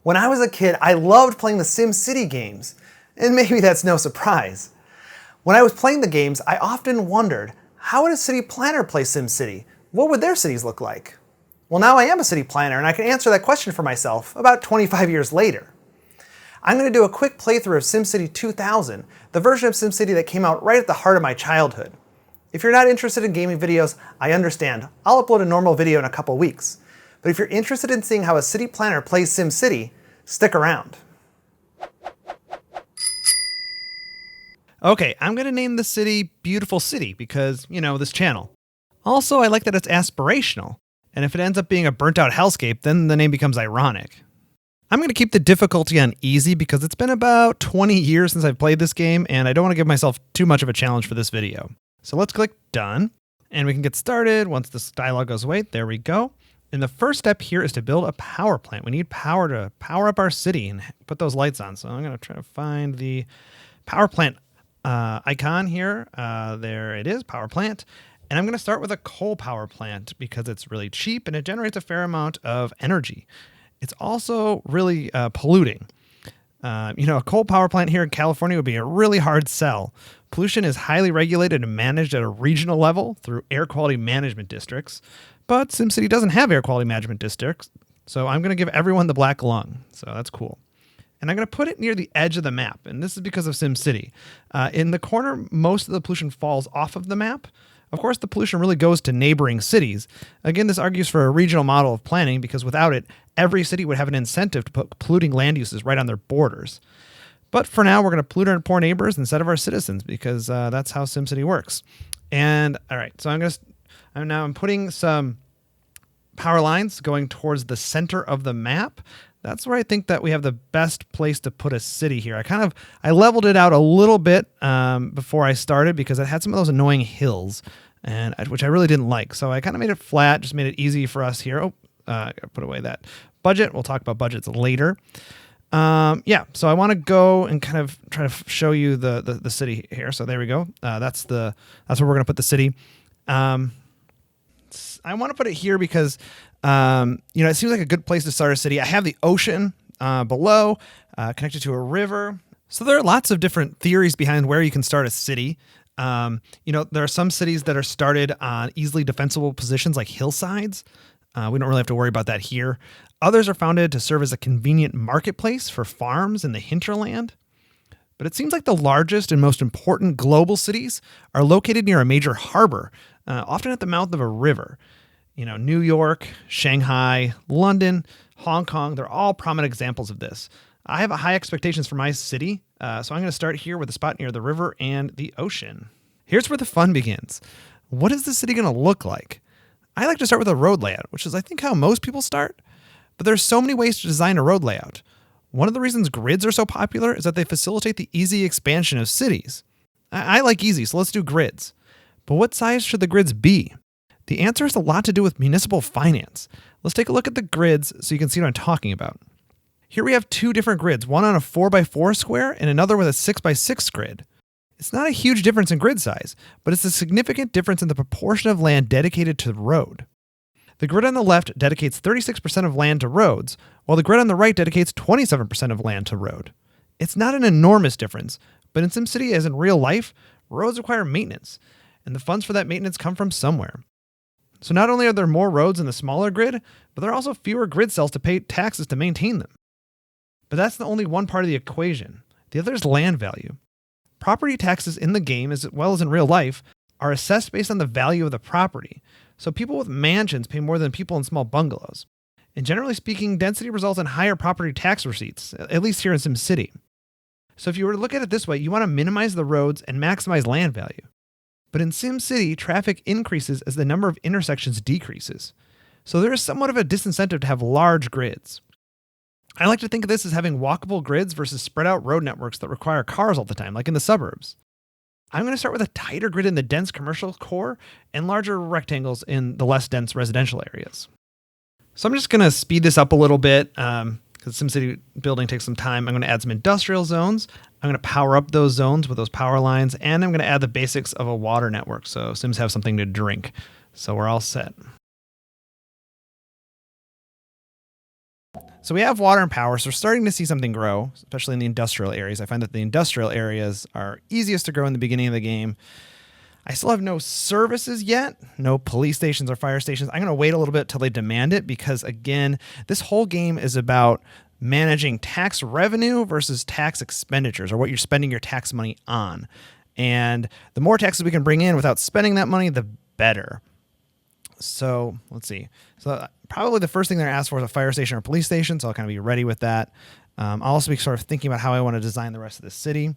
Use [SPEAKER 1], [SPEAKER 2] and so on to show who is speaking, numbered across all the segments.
[SPEAKER 1] When I was a kid, I loved playing the SimCity games, and maybe that's no surprise. When I was playing the games, I often wondered, how would a city planner play SimCity? What would their cities look like? Well, now I am a city planner, and I can answer that question for myself about 25 years later. I'm going to do a quick playthrough of SimCity 2000, the version of SimCity that came out right at the heart of my childhood. If you're not interested in gaming videos, I understand. I'll upload a normal video in a couple weeks. But if you're interested in seeing how a city planner plays SimCity, stick around.
[SPEAKER 2] Okay, I'm going to name the city Beautiful City because, this channel. Also, I like that it's aspirational. And if it ends up being a burnt-out hellscape, then the name becomes ironic. I'm going to keep the difficulty on easy because it's been about 20 years since I've played this game, and I don't want to give myself too much of a challenge for this video. So let's click Done, and we can get started once this dialog goes away. There we go. And the first step here is to build a power plant. We need power to power up our city and put those lights on. So I'm going to try to find the power plant icon here. There it is, power plant. And I'm going to start with a coal power plant because it's really cheap and it generates a fair amount of energy. It's also really polluting. A coal power plant here in California would be a really hard sell. Pollution is highly regulated and managed at a regional level through air quality management districts. But SimCity doesn't have air quality management districts, so I'm going to give everyone the black lung. So that's cool. And I'm going to put it near the edge of the map, and this is because of SimCity. In the corner, most of the pollution falls off of the map. Of course, the pollution really goes to neighboring cities. Again, this argues for a regional model of planning because without it, every city would have an incentive to put polluting land uses right on their borders. But for now, we're going to pollute our poor neighbors instead of our citizens because that's how SimCity works. And all right, so I'm putting some power lines going towards the center of the map. That's where I think that we have the best place to put a city here. I leveled it out a little bit before I started because it had some of those annoying hills, which I really didn't like. So I kind of made it flat, just made it easy for us here. I gotta put away that budget. We'll talk about budgets later. So I want to go and kind of try to show you the city here. So there we go. That's where we're gonna put the city. I want to put it here because it seems like a good place to start a city. I have the ocean below, connected to a river. So there are lots of different theories behind where you can start a city. There are some cities that are started on easily defensible positions like hillsides. We don't really have to worry about that here. Others are founded to serve as a convenient marketplace for farms in the hinterland. But it seems like the largest and most important global cities are located near a major harbor, often at the mouth of a river. New York, Shanghai, London, Hong Kong, they're all prominent examples of this. I have high expectations for my city, so I'm going to start here with a spot near the river and the ocean. Here's where the fun begins. What is the city going to look like? I like to start with a road layout, which is I think how most people start, but there's so many ways to design a road layout. One of the reasons grids are so popular is that they facilitate the easy expansion of cities. I like easy, so let's do grids. But what size should the grids be? The answer has a lot to do with municipal finance. Let's take a look at the grids so you can see what I'm talking about. Here we have two different grids, one on a 4x4 square and another with a 6x6 grid. It's not a huge difference in grid size, but it's a significant difference in the proportion of land dedicated to the road. The grid on the left dedicates 36% of land to roads, while the grid on the right dedicates 27% of land to road. It's not an enormous difference, but in SimCity, as in real life, roads require maintenance, and the funds for that maintenance come from somewhere. So not only are there more roads in the smaller grid, but there are also fewer grid cells to pay taxes to maintain them. But that's the only one part of the equation. The other is land value. Property taxes in the game, as well as in real life, are assessed based on the value of the property. So people with mansions pay more than people in small bungalows. And generally speaking, density results in higher property tax receipts, at least here in SimCity. So if you were to look at it this way, you want to minimize the roads and maximize land value. But in SimCity, traffic increases as the number of intersections decreases. So there is somewhat of a disincentive to have large grids. I like to think of this as having walkable grids versus spread out road networks that require cars all the time, like in the suburbs. I'm going to start with a tighter grid in the dense commercial core and larger rectangles in the less dense residential areas. So I'm just going to speed this up a little bit because SimCity building takes some time. I'm going to add some industrial zones. I'm going to power up those zones with those power lines, and I'm going to add the basics of a water network so Sims have something to drink. So we're all set. So we have water and power, so we're starting to see something grow, especially in the industrial areas. I find that the industrial areas are easiest to grow in the beginning of the game. I still have no services yet, no police stations or fire stations. I'm going to wait a little bit till they demand it because, again, this whole game is about managing tax revenue versus tax expenditures, or what you're spending your tax money on. And the more taxes we can bring in without spending that money, the better. So let's see. So probably the first thing they're asked for is a fire station or police station. So I'll kind of be ready with that. I'll also be sort of thinking about how I want to design the rest of the city.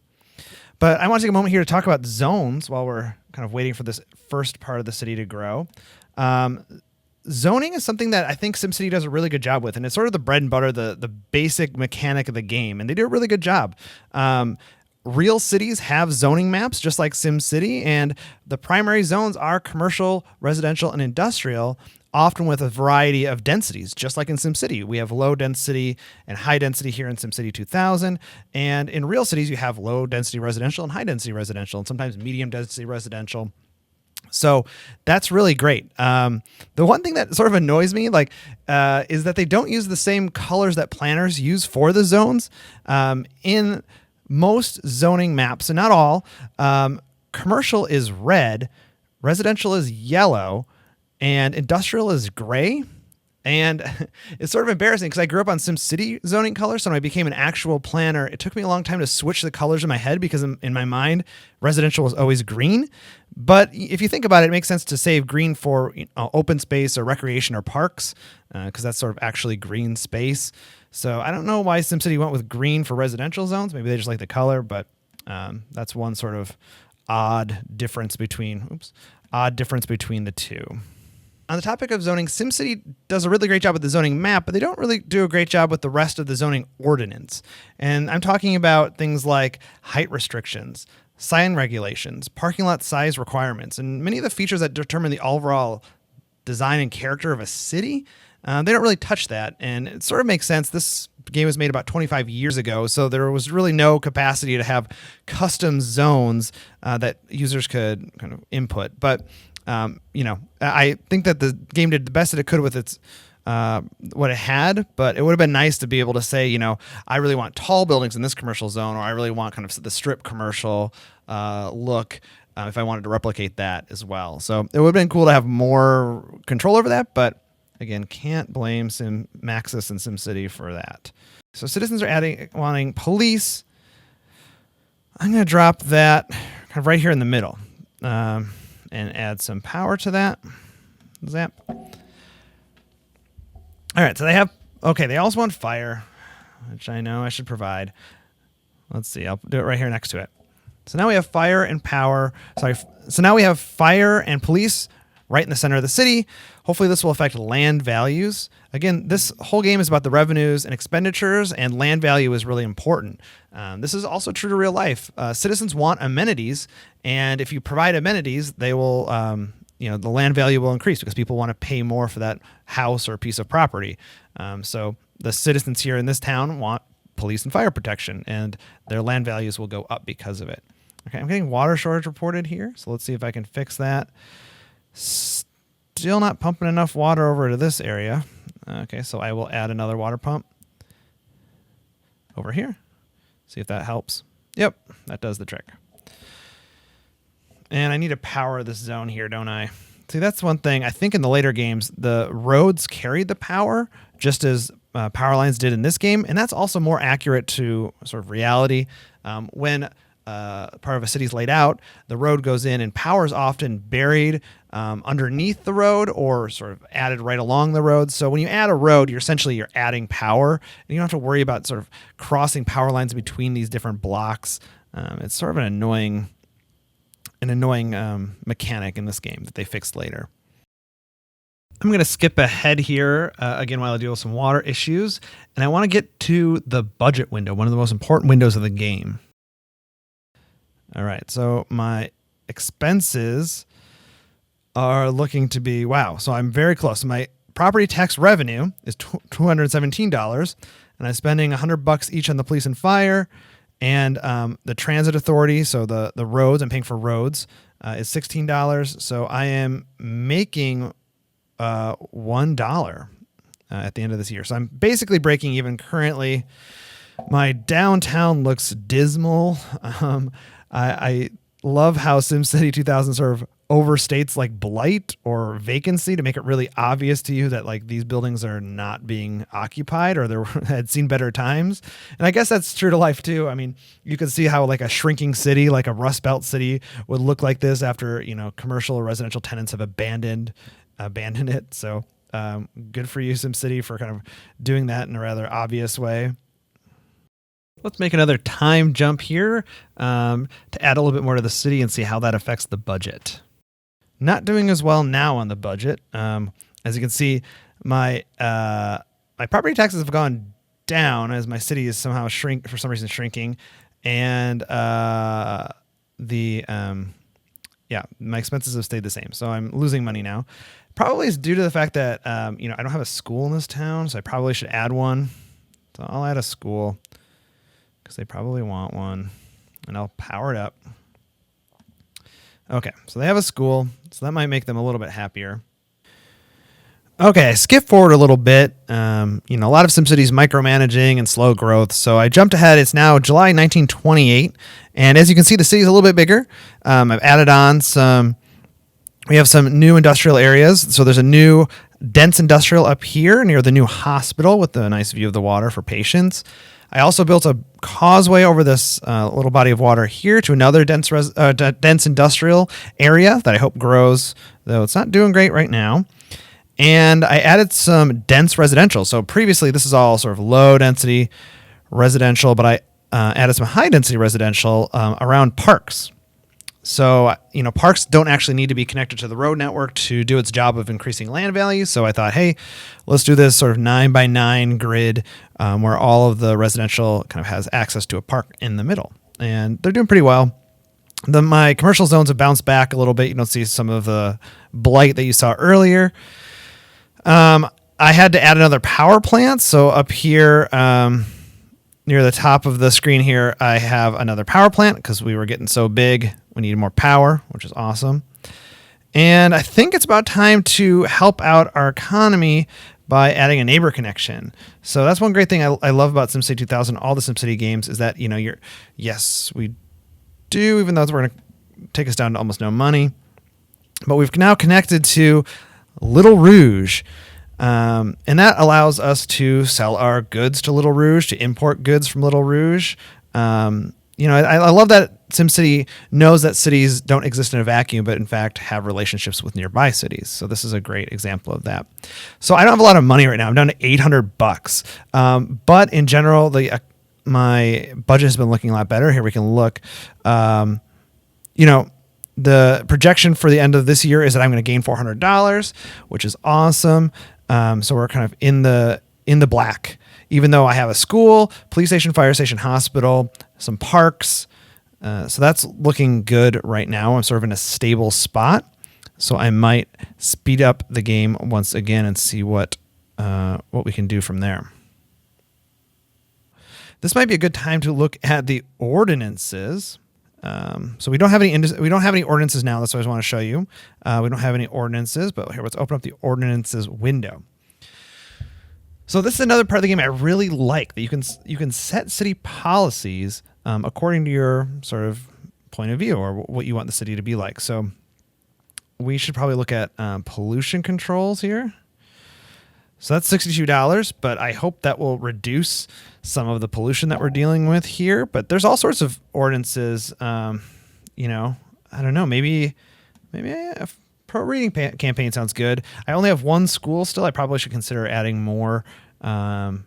[SPEAKER 2] But I want to take a moment here to talk about zones while we're kind of waiting for this first part of the city to grow. Zoning is something that I think SimCity does a really good job with, and it's sort of the bread and butter, the basic mechanic of the game, and they do a really good job. Real cities have zoning maps, just like SimCity, and the primary zones are commercial, residential, and industrial, often with a variety of densities, just like in SimCity. We have low density and high density here in SimCity 2000, and in real cities, you have low density residential and high density residential, and sometimes medium density residential. So that's really great. The one thing that sort of annoys me, is that they don't use the same colors that planners use for the zones. In most zoning maps, and not all, commercial is red, residential is yellow, and industrial is gray. And it's sort of embarrassing because I grew up on SimCity zoning colors. So when I became an actual planner, it took me a long time to switch the colors in my head because in my mind, residential was always green. But if you think about it, it makes sense to save green for open space or recreation or parks because that's sort of actually green space. So I don't know why SimCity went with green for residential zones. Maybe they just like the color, but that's one sort of odd difference between the two. On the topic of zoning, SimCity does a really great job with the zoning map, but they don't really do a great job with the rest of the zoning ordinance. And I'm talking about things like height restrictions, sign regulations, parking lot size requirements, and many of the features that determine the overall design and character of a city. They don't really touch that, and it sort of makes sense. This game was made about 25 years ago, so there was really no capacity to have custom zones that users could kind of input. But I think that the game did the best that it could with its what it had, but it would have been nice to be able to say, I really want tall buildings in this commercial zone, or I really want kind of the strip commercial look if I wanted to replicate that as well. So it would have been cool to have more control over that, but again, can't blame Maxis and SimCity for that. So citizens are wanting police. I'm going to drop that kind of right here in the middle and add some power to that. Zap. All right, so they also want fire, which I know I should provide. Let's see, I'll do it right here next to it. So now we have fire and power. So now we have fire and police right in the center of the city. Hopefully this will affect land values. Again, this whole game is about the revenues and expenditures, and land value is really important. This is also true to real life. Citizens want amenities, and if you provide amenities, they will, the land value will increase because people want to pay more for that house or piece of property. So the citizens here in this town want police and fire protection, and their land values will go up because of it. Okay, I'm getting water shortage reported here, so let's see if I can fix that. Still not pumping enough water over to this area. Okay, so I will add another water pump over here. See if that helps. Yep, that does the trick. And I need to power this zone here, don't I? See, that's one thing. I think in the later games, the roads carried the power, just as power lines did in this game. And that's also more accurate to sort of reality. When part of a city's laid out, the road goes in and power is often buried underneath the road or sort of added right along the road. So when you add a road, you're adding power, and you don't have to worry about sort of crossing power lines between these different blocks. It's sort of an annoying mechanic in this game that they fixed later. I'm going to skip ahead here again while I deal with some water issues, and I want to get to the budget window, one of the most important windows of the game. All right, so my expenses are looking to be, wow, so I'm very close. My property tax revenue is $217, and I'm spending $100 each on the police and fire, and the transit authority, so the roads, I'm paying for roads, is $16. So I am making $1. at the end of this year. So I'm basically breaking even currently. My downtown looks dismal. I love how SimCity 2000 sort of overstates like blight or vacancy to make it really obvious to you that like these buildings are not being occupied or they had seen better times. And I guess that's true to life too. I mean, you can see how like a shrinking city, like a Rust Belt city would look like this after, commercial or residential tenants have abandoned it. So good for you, SimCity, for kind of doing that in a rather obvious way. Let's make another time jump here to add a little bit more to the city and see how that affects the budget. Not doing as well now on the budget. As you can see, my property taxes have gone down as my city is somehow shrinking, and my expenses have stayed the same. So I'm losing money now. Probably is due to the fact that I don't have a school in this town, so I probably should add one. So I'll add a school because they probably want one, and I'll power it up. Okay, so they have a school, so that might make them a little bit happier. Okay, skip forward a little bit. A lot of SimCity's micromanaging and slow growth, so I jumped ahead. It's now July 1928, and as you can see, the city's a little bit bigger. I've added on we have some new industrial areas. So there's a new dense industrial up here near the new hospital with a nice view of the water for patients. I also built a causeway over this little body of water here to another dense industrial area that I hope grows, though it's not doing great right now. And I added some dense residential. So previously, this is all sort of low density residential, but I added some high density residential around parks. So, parks don't actually need to be connected to the road network to do its job of increasing land value. So I thought, hey, let's do this sort of 9x9 grid where all of the residential kind of has access to a park in the middle. And they're doing pretty well. My commercial zones have bounced back a little bit. You don't see some of the blight that you saw earlier. I had to add another power plant. So up here, near the top of the screen here, I have another power plant because we were getting so big. We needed more power, which is awesome. And I think it's about time to help out our economy by adding a neighbor connection. So that's one great thing I love about SimCity 2000, all the SimCity games, is that, yes, we do, even though it's going to take us down to almost no money. But we've now connected to Little Rouge. And that allows us to sell our goods to Little Rouge, to import goods from Little Rouge. I love that SimCity knows that cities don't exist in a vacuum, but in fact have relationships with nearby cities. So this is a great example of that. So I don't have a lot of money right now. I'm down to $800. But in general, my budget has been looking a lot better. Here we can look. The projection for the end of this year is that I'm going to gain $400, which is awesome. So we're kind of in the black, even though I have a school, police station, fire station, hospital, some parks. So that's looking good right now. I'm sort of in a stable spot. So I might speed up the game once again and see what we can do from there. This might be a good time to look at the ordinances. So we don't have any ordinances now. That's what I want to show you. We don't have any ordinances, but here, let's open up the ordinances window. So this is another part of the game I really like, that you can set city policies according to your sort of point of view or what you want the city to be like. So we should probably look at pollution controls here. So that's $62, but I hope that will reduce some of the pollution that we're dealing with here. But there's all sorts of ordinances. I don't know. Maybe a pro reading campaign sounds good. I only have one school still. I probably should consider adding more. Also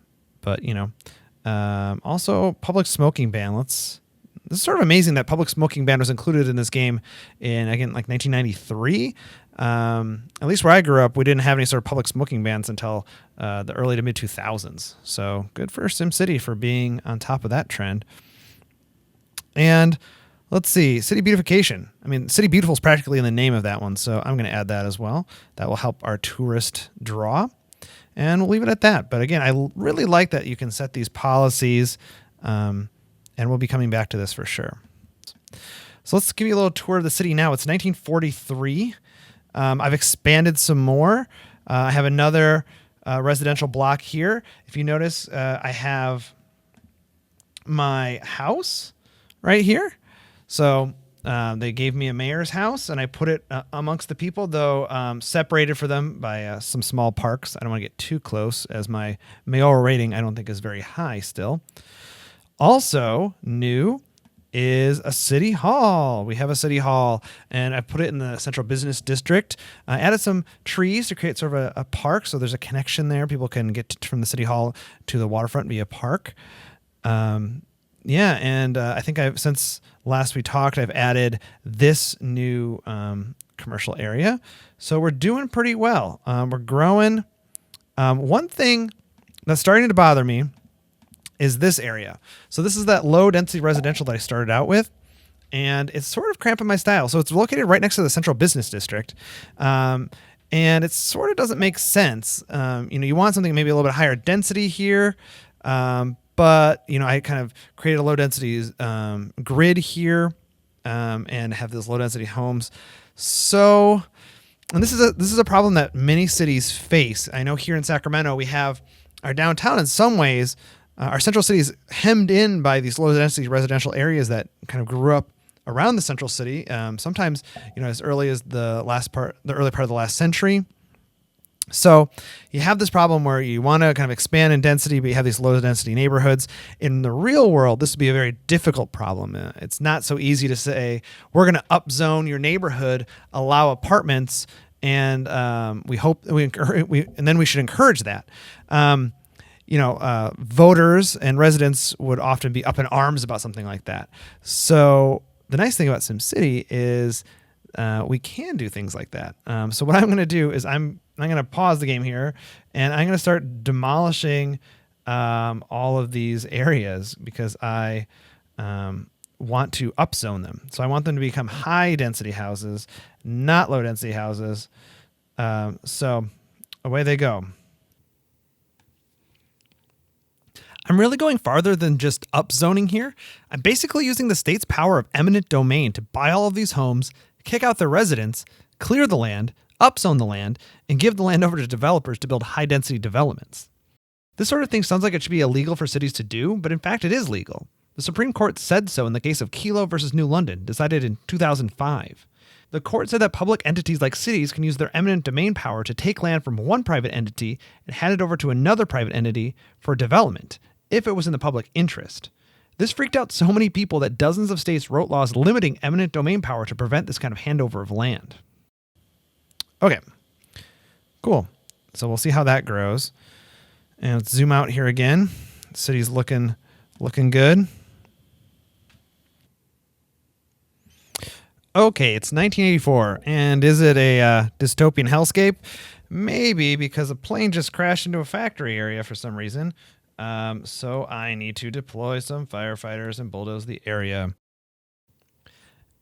[SPEAKER 2] public smoking ban. This is sort of amazing that public smoking ban was included in this game in, again, like 1993. At least where I grew up, we didn't have any sort of public smoking bans until the early to mid 2000s. So good for SimCity for being on top of that trend. And let's see, city beautification. I mean, City Beautiful is practically in the name of that one, so I'm going to add that as well. That will help our tourist draw. And we'll leave it at that. But again, I really like that you can set these policies, and we'll be coming back to this for sure. So let's give you a little tour of the city now. It's 1943. I've expanded some more. I have another residential block here. If you notice, I have my house right here. So they gave me a mayor's house, and I put it amongst the people, though separated for them by some small parks. I don't want to get too close, as my mayoral rating I don't think is very high still. Also new is a city hall. We have a city hall, and I put it in the central business district. I added some trees to create sort of a park, so there's a connection there. People can get from the city hall to the waterfront via park. I think since last we talked, I've added this new commercial area. So we're doing pretty well. We're growing. One thing that's starting to bother me is this area. So this is that low density residential that I started out with, and it's sort of cramping my style. So it's located right next to the central business district. And it sort of doesn't make sense. You want something maybe a little bit higher density here. But I kind of created a low density grid here, and have those low density homes. So, and this is a problem that many cities face. I know here in Sacramento, we have our downtown in some ways. Our central city is hemmed in by these low density residential areas that kind of grew up around the central city. Sometimes, as early as the early part of the last century. So you have this problem where you want to kind of expand in density, but you have these low density neighborhoods. In the real world, this would be a very difficult problem. It's not so easy to say, we're going to upzone your neighborhood, allow apartments, and then we should encourage that. Voters and residents would often be up in arms about something like that. So the nice thing about SimCity is we can do things like that. So what I'm going to do is I'm going to pause the game here, and I'm going to start demolishing all of these areas because I want to upzone them. So I want them to become high density houses, not low density houses. So away they go. I'm really going farther than just upzoning here. I'm basically using the state's power of eminent domain to buy all of these homes, kick out the residents, clear the land, upzone the land, and give the land over to developers to build high-density developments. This sort of thing sounds like it should be illegal for cities to do, but in fact it is legal. The Supreme Court said so in the case of Kelo versus New London, decided in 2005. The court said that public entities like cities can use their eminent domain power to take land from one private entity and hand it over to another private entity for development, if it was in the public interest. This freaked out so many people that dozens of states wrote laws limiting eminent domain power to prevent this kind of handover of land. Okay, cool. So we'll see how that grows. And let's zoom out here again. The city's looking good. Okay, it's 1984, and is it a dystopian hellscape? Maybe, because a plane just crashed into a factory area for some reason. So I need to deploy some firefighters and bulldoze the area.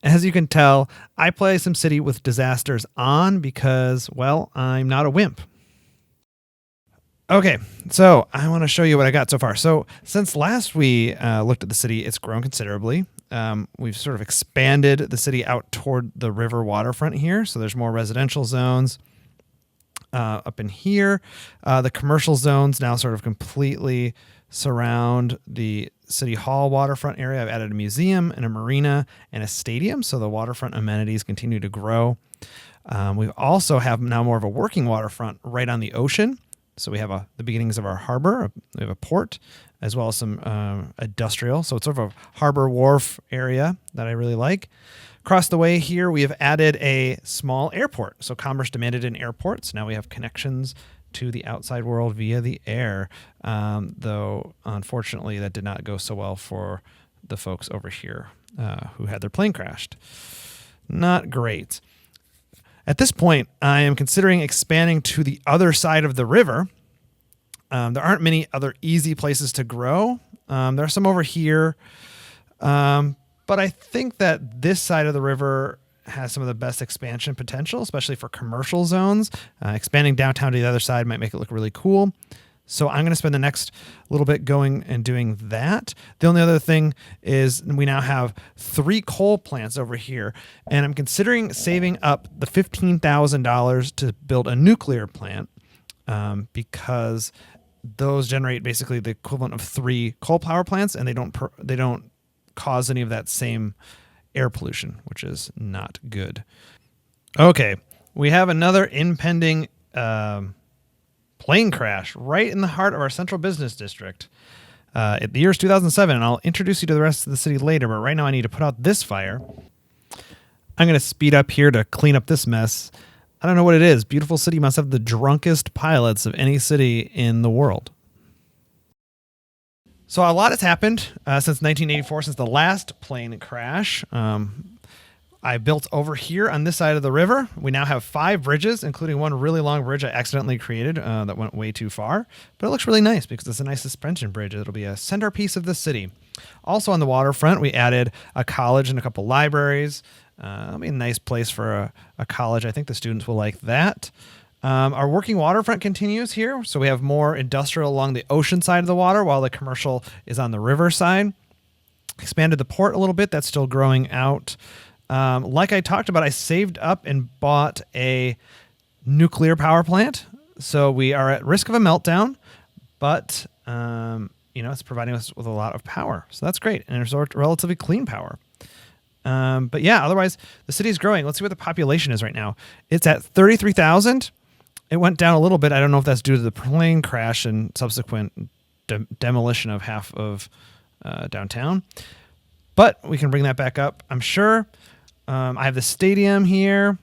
[SPEAKER 2] As you can tell, I play SimCity with disasters on because, well, I'm not a wimp. Okay, so I want to show you what I got so far. So since last we looked at the city, it's grown considerably. We've sort of expanded the city out toward the river waterfront here. So there's more residential zones. Up in here, the commercial zones now sort of completely surround the City Hall waterfront area. I've added a museum and a marina and a stadium, so the waterfront amenities continue to grow. We also have now more of a working waterfront right on the ocean. So we have the beginnings of our harbor. We have a port, as well as some industrial. So it's sort of a harbor wharf area that I really like. Across the way here, we have added a small airport. So commerce demanded an airport. So now we have connections to the outside world via the air. Though, unfortunately, that did not go so well for the folks over here who had their plane crashed. Not great. At this point, I am considering expanding to the other side of the river. There aren't many other easy places to grow. There are some over here. But I think that this side of the river has some of the best expansion potential, especially for commercial zones. Expanding downtown to the other side might make it look really cool. So I'm going to spend the next little bit going and doing that. The only other thing is we now have 3 coal plants over here, and I'm considering saving up the $15,000 to build a nuclear plant. because those generate basically the equivalent of 3 coal power plants, and they don't cause any of that same air pollution, which is not good. Okay, we have another impending plane crash right in the heart of our central business district. The year is 2007, and I'll introduce you to the rest of the city later, but right now I need to put out this fire. I'm going to speed up here to clean up this mess. I don't know what it is. Beautiful city must have the drunkest pilots of any city in the world. So a lot has happened since 1984, since the last plane crash. I built over here on this side of the river. We now have 5 bridges, including one really long bridge I accidentally created that went way too far. But it looks really nice because it's a nice suspension bridge. It'll be a centerpiece of the city. Also on the waterfront, we added a college and a couple libraries. It'll be a nice place for a college. I think the students will like that. Our working waterfront continues here. So we have more industrial along the ocean side of the water while the commercial is on the river side. Expanded the port a little bit. That's still growing out. Like I talked about, I saved up and bought a nuclear power plant. So we are at risk of a meltdown, but it's providing us with a lot of power. So that's great. And it's relatively clean power. But yeah, otherwise the city is growing. Let's see what the population is right now. It's at 33,000. It went down a little bit. I don't know if that's due to the plane crash and subsequent demolition of half of downtown, but we can bring that back up, I'm sure. I have the stadium here.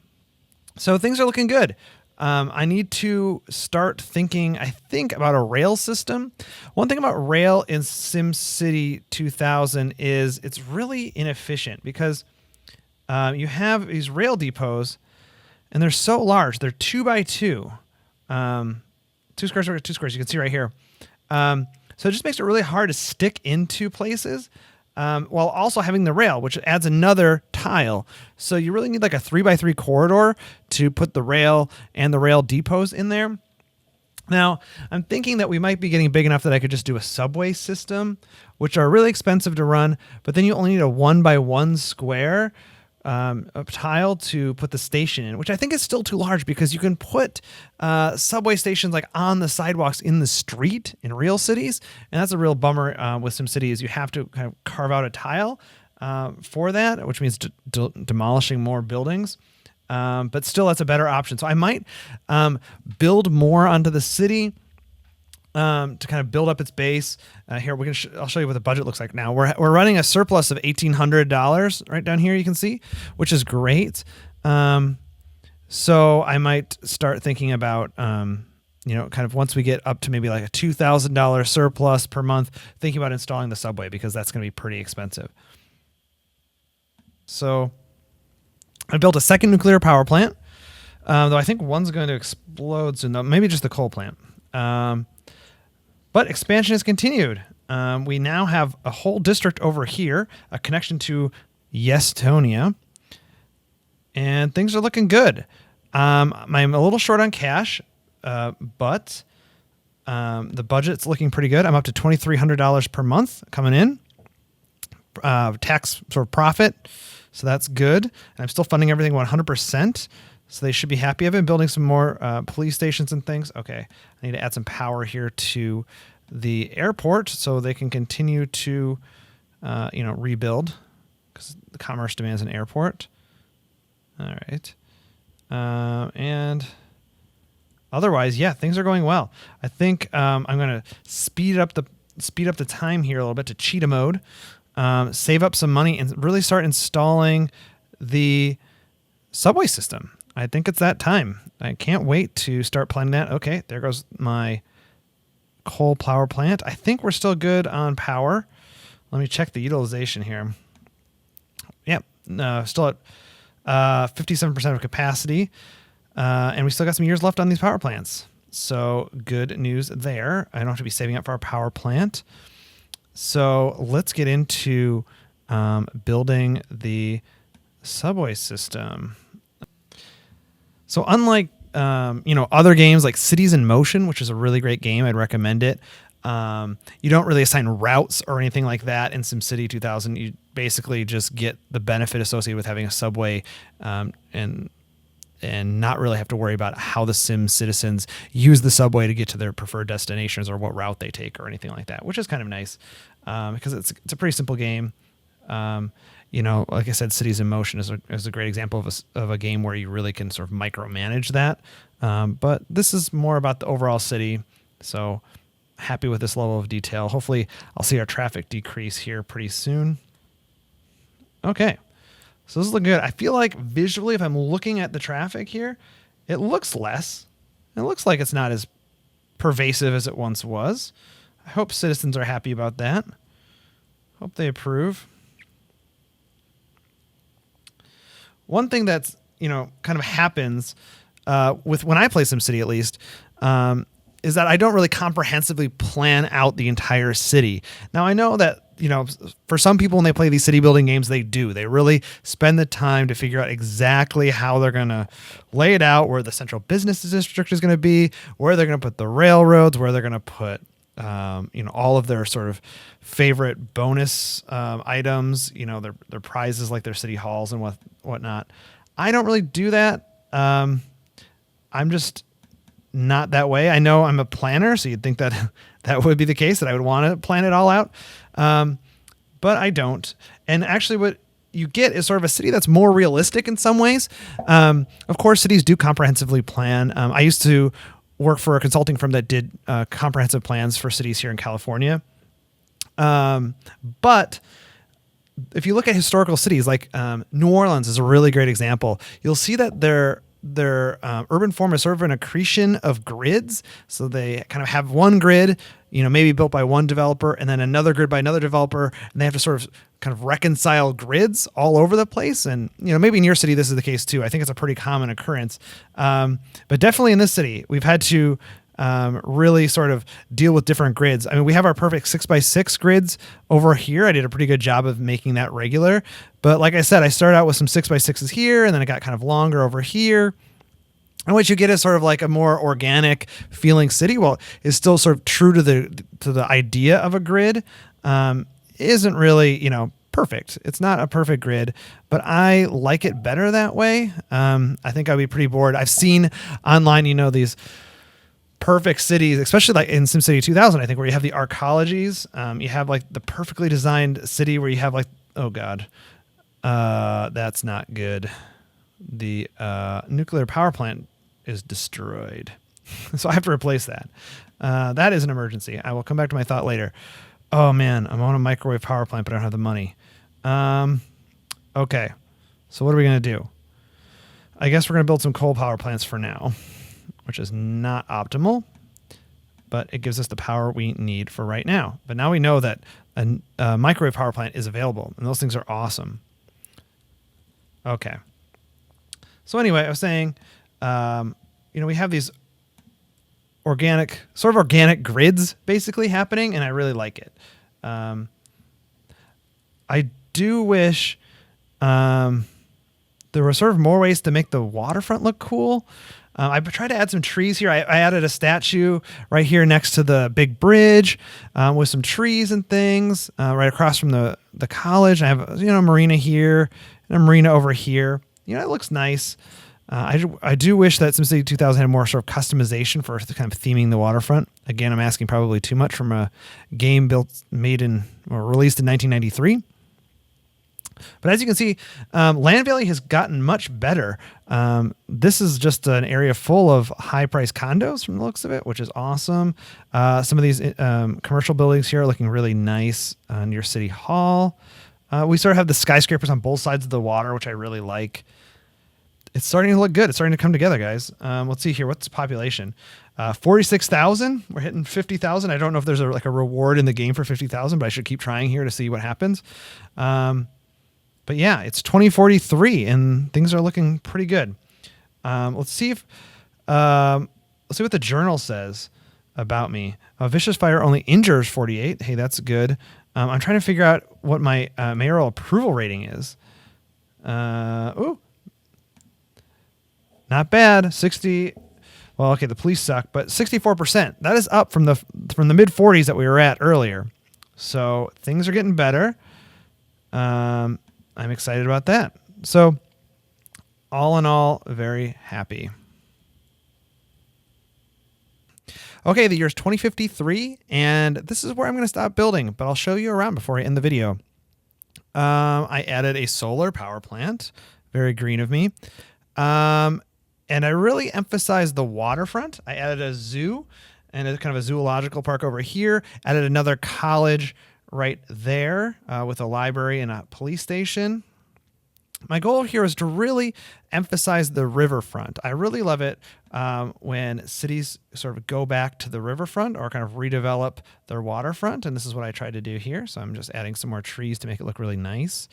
[SPEAKER 2] So things are looking good. I need to start thinking, I think, about a rail system. One thing about rail in SimCity 2000 is it's really inefficient because you have these rail depots and they're so large. They're 2 by 2. 2 squares over 2 squares. You can see right here. So it just makes it really hard to stick into places. While also having the rail, which adds another tile. So you really need like a 3 by 3 corridor to put the rail and the rail depots in there. Now, I'm thinking that we might be getting big enough that I could just do a subway system, which are really expensive to run, but then you only need a 1 by 1 square a tile to put the station in, which I think is still too large because you can put subway stations like on the sidewalks in the street in real cities. And that's a real bummer with SimCity is you have to kind of carve out a tile for that, which means demolishing more buildings. But still, that's a better option. So I might build more onto the city to kind of build up its base. Here I'll show you what the budget looks like now. We're running a surplus of $1,800 right down here. You can see, which is great. So I might start thinking about kind of once we get up to maybe like a $2,000 surplus per month, thinking about installing the subway because that's going to be pretty expensive. So I built a second nuclear power plant, though I think one's going to explode soon. Maybe just the coal plant. But expansion has continued. We now have a whole district over here, a connection to Yestonia, and things are looking good. I'm a little short on cash, but the budget's looking pretty good. I'm up to $2,300 per month coming in, tax sort of profit, so that's good. And I'm still funding everything 100%. So they should be happy. I've been building some more police stations and things. Okay, I need to add some power here to the airport so they can continue to, rebuild because the commerce demands an airport. All right, and otherwise, yeah, things are going well. I think I'm going to speed up the time here a little bit to cheetah mode, save up some money, and really start installing the subway system. I think it's that time. I can't wait to start planning that. Okay, there goes my coal power plant. I think we're still good on power. Let me check the utilization here. Yep, still at 57% of capacity. And we still got some years left on these power plants. So good news there. I don't have to be saving up for our power plant. So let's get into building the subway system. So unlike, other games like Cities in Motion, which is a really great game, I'd recommend it. You don't really assign routes or anything like that in SimCity 2000. You basically just get the benefit associated with having a subway and and not really have to worry about how the Sim citizens use the subway to get to their preferred destinations or what route they take or anything like that, which is kind of nice because it's a pretty simple game. Like I said, Cities in Motion is a great example of a game where you really can sort of micromanage that. But this is more about the overall city. So happy with this level of detail. Hopefully I'll see our traffic decrease here pretty soon. Okay. So this is looking good. I feel like visually, if I'm looking at the traffic here, it looks less. It looks like it's not as pervasive as it once was. I hope citizens are happy about that. Hope they approve. One thing that's, kind of happens with when I play SimCity at least, is that I don't really comprehensively plan out the entire city. Now I know that, for some people when they play these city building games, they do. They really spend the time to figure out exactly how they're going to lay it out, where the central business district is going to be, where they're going to put the railroads, where they're going to put, all of their sort of favorite bonus items, their prizes like their city halls and whatnot. I don't really do that. I'm just not that way. I know I'm a planner, so you'd think that that would be the case, that I would want to plan it all out. But I don't. And actually what you get is sort of a city that's more realistic in some ways. Of course, cities do comprehensively plan. I used to work for a consulting firm that did comprehensive plans for cities here in California. But if you look at historical cities, like New Orleans is a really great example, you'll see that their urban form is sort of an accretion of grids. So they kind of have one grid, maybe built by one developer, and then another grid by another developer, and they have to sort of kind of reconcile grids all over the place. And, maybe in your city, this is the case too. I think it's a pretty common occurrence. But definitely in this city, we've had to really sort of deal with different grids. I mean, we have our perfect 6x6 grids over here. I did a pretty good job of making that regular. But like I said, I started out with some 6x6s here, and then it got kind of longer over here. And what you get is sort of like a more organic feeling city. Well, it's still sort of true to the idea of a grid. Isn't really, perfect. It's not a perfect grid, but I like it better that way. I think I'd be pretty bored. I've seen online, these perfect cities, especially like in SimCity 2000, I think, where you have the arcologies. You have like the perfectly designed city where you have like, oh God, that's not good. The nuclear power plant is destroyed. So I have to replace that. That is an emergency. I will come back to my thought later. Oh man, I'm on a microwave power plant, but I don't have the money. Okay. So what are we going to do? I guess we're going to build some coal power plants for now, which is not optimal, but it gives us the power we need for right now. But now we know that a microwave power plant is available, and those things are awesome. Okay. So anyway, I was saying, we have these organic grids basically happening, and I really like it. I do wish there were sort of more ways to make the waterfront look cool. I tried to add some trees here. I added a statue right here next to the big bridge with some trees and things right across from the college. I have a marina here and a marina over here. It looks nice. I do wish that SimCity 2000 had more sort of customization for kind of theming the waterfront. Again, I'm asking probably too much from a game released in 1993. But as you can see, Land Valley has gotten much better. This is just an area full of high-priced condos from the looks of it, which is awesome. Some of these commercial buildings here are looking really nice near City Hall. We sort of have the skyscrapers on both sides of the water, which I really like. It's starting to look good. It's starting to come together, guys. Let's see here. What's the population? 46,000. We're hitting 50,000. I don't know if there's a reward in the game for 50,000, but I should keep trying here to see what happens. But yeah, it's 2043 and things are looking pretty good. Let's see what the journal says about me. Vicious fire only injures 48. Hey, that's good. I'm trying to figure out what my mayoral approval rating is. Not bad. 60. Well, okay, the police suck, but 64%. That is up from the mid 40s that we were at earlier. So things are getting better. I'm excited about that. So all in all, very happy. Okay, the year's 2053, and this is where I'm going to stop building, but I'll show you around before I end the video. I added a solar power plant. Very green of me. And I really emphasized the waterfront. I added a zoo and a kind of a zoological park over here. Added another college right there with a library and a police station. My goal here is to really emphasize the riverfront. I really love it when cities sort of go back to the riverfront or kind of redevelop their waterfront. And this is what I tried to do here. So I'm just adding some more trees to make it look really nice.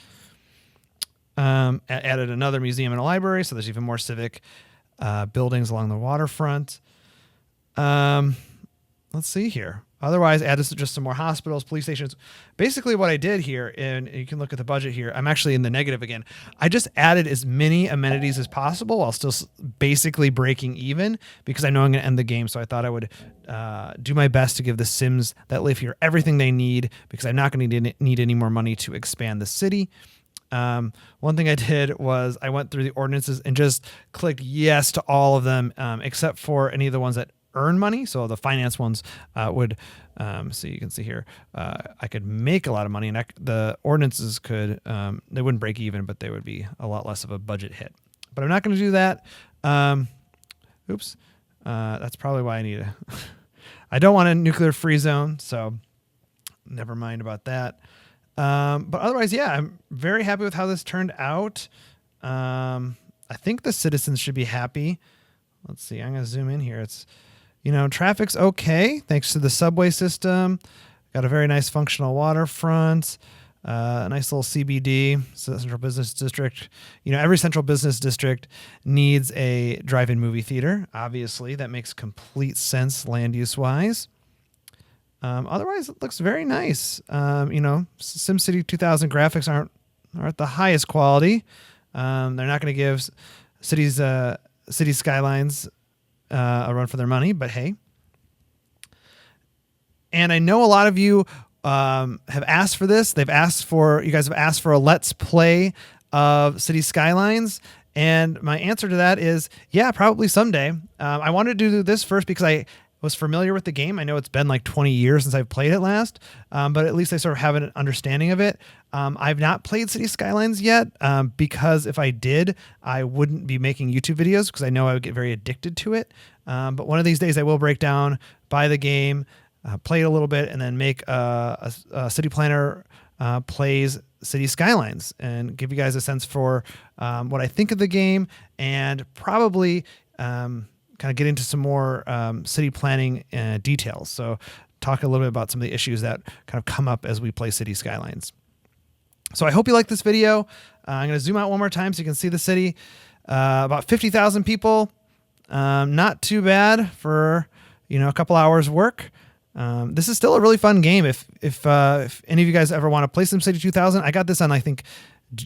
[SPEAKER 2] Added another museum and a library, so there's even more civic buildings along the waterfront. Let's see here. Otherwise, added just some more hospitals, police stations. Basically what I did here, and you can look at the budget here, I'm actually in the negative again. I just added as many amenities as possible while still basically breaking even because I know I'm going to end the game. So I thought I would do my best to give the Sims that live here everything they need because I'm not going to need any more money to expand the city. One thing I did was I went through the ordinances and just clicked yes to all of them, except for any of the ones that earn money. So the finance ones would, so you can see here, I could make a lot of money and the ordinances could, they wouldn't break even, but they would be a lot less of a budget hit. But I'm not going to do that. Oops. That's probably why I need I don't want a nuclear free zone. So never mind about that. But otherwise, yeah, I'm very happy with how this turned out. I think the citizens should be happy. Let's see. I'm going to zoom in here. It's, traffic's okay. Thanks to the subway system. Got a very nice functional waterfront, a nice little CBD, Central Business District. Every central business district needs a drive-in movie theater. Obviously, that makes complete sense land use wise. Otherwise, it looks very nice. SimCity 2000 graphics aren't the highest quality. They're not going to give city skylines a run for their money, but hey. And I know a lot of you have asked for this. You guys have asked for a Let's Play of City Skylines. And my answer to that is, yeah, probably someday. I wanted to do this first because I was familiar with the game. I know it's been like 20 years since I've played it last, but at least I sort of have an understanding of it. I've not played City Skylines yet because if I did, I wouldn't be making YouTube videos because I know I would get very addicted to it. But one of these days I will break down, buy the game, play it a little bit, and then make a City Planner plays City Skylines and give you guys a sense for what I think of the game and probably kind of get into some more city planning details. So talk a little bit about some of the issues that kind of come up as we play City Skylines. So I hope you like this video. I'm going to zoom out one more time so you can see the city. About 50,000 people. Not too bad for, a couple hours work. This is still a really fun game. If any of you guys ever want to play SimCity 2000, I got this on, I think,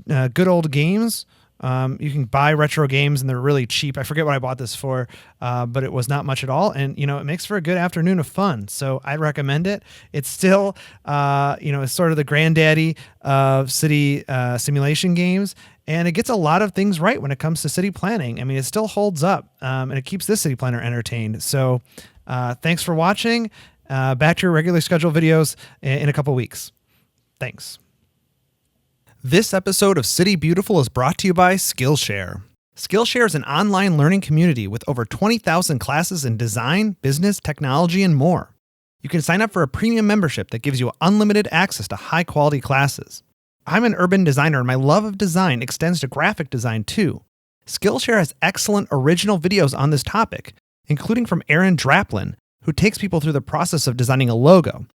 [SPEAKER 2] Good Old Games. You can buy retro games and they're really cheap. I forget what I bought this for, but it was not much at all. And, it makes for a good afternoon of fun. So I'd recommend it. It's still, it's sort of the granddaddy of city simulation games. And it gets a lot of things right when it comes to city planning. I mean, it still holds up and it keeps this city planner entertained. So thanks for watching. Back to your regularly scheduled videos in a couple weeks. Thanks. This episode of City Beautiful is brought to you by Skillshare. Skillshare is an online learning community with over 20,000 classes in design, business, technology, and more. You can sign up for a premium membership that gives you unlimited access to high-quality classes. I'm an urban designer, and my love of design extends to graphic design too. Skillshare has excellent original videos on this topic, including from Aaron Draplin, who takes people through the process of designing a logo.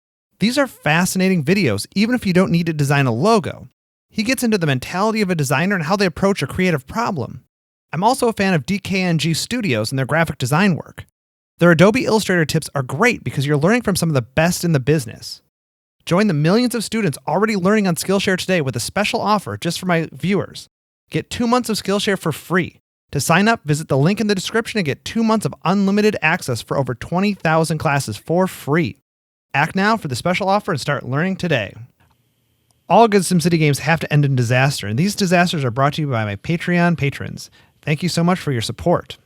[SPEAKER 2] These are fascinating videos, even if you don't need to design a logo. He gets into the mentality of a designer and how they approach a creative problem. I'm also a fan of DKNG Studios and their graphic design work. Their Adobe Illustrator tips are great because you're learning from some of the best in the business. Join the millions of students already learning on Skillshare today with a special offer just for my viewers. Get 2 months of Skillshare for free. To sign up, visit the link in the description and get 2 months of unlimited access for over 20,000 classes for free. Act now for the special offer and start learning today. All good SimCity games have to end in disaster, and these disasters are brought to you by my Patreon patrons. Thank you so much for your support.